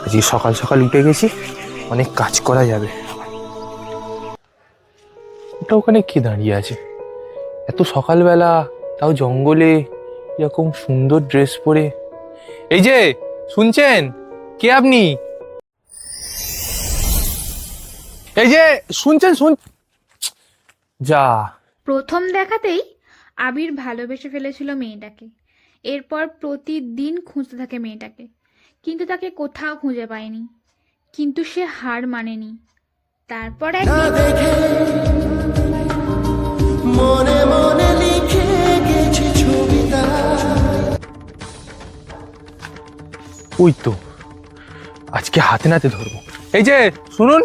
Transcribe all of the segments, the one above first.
আজকে সকাল সকাল উঠে গেছি, অনেক কাজ করা যাবে। ওটা ওখানে কে দাঁড়িয়ে আছে এত সকালবেলা, তাও জঙ্গলে, এরকম সুন্দর ড্রেস পরে? এই যে শুনছেন, কে আপনি? এই যে শুনছেন, যা। প্রথম দেখাতেই আবির ভালোবেসে ফেলেছিল মেয়েটাকে। এরপর প্রতিদিন খুঁজতে থাকে মেয়েটাকে, কিন্তু তাকে কোথাও খুঁজে পায়নি। কিন্তু সে হার মানেনি। তারপর মনে মনে লিখে গেছি ছবিটা। ওই তো, আজকে হাতে নাতে ধরবো। এই যে শুনুন,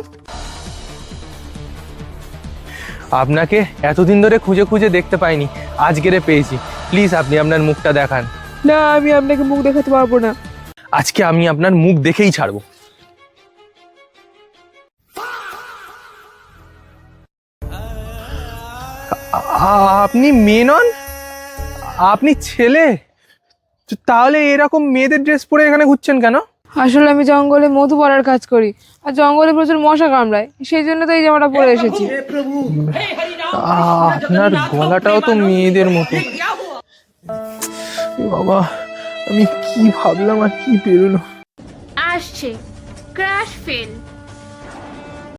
আপনাকে এতদিন ধরে খুঁজে খুঁজে দেখতে পাইনি, আজকেরে পেয়েছি। প্লিজ আপনি আপনার মুখটা দেখান। না, আমি আপনাকে মুখ দেখাতে পারবো না। আজকে আমি আপনার মুখ দেখেই ছাড়বো। আপনি মেয়ে নন, আপনি ছেলে? তাহলে এরকম মেয়েদের ড্রেস পরে এখানে ঘুরছেন কেন? আসলে আমি জঙ্গলে মধু পড়ার কাজ করি, আর জঙ্গলে প্রচুর মশা কামড়ায়, সেই জন্য তো এই জামাটা পরে এসেছি। আপনার গলাটাও তো মেয়েদের মতো। বাবা, আমি কি ভাবলাম আর কি বেরোলো। আসছে ক্রাশ ফেল।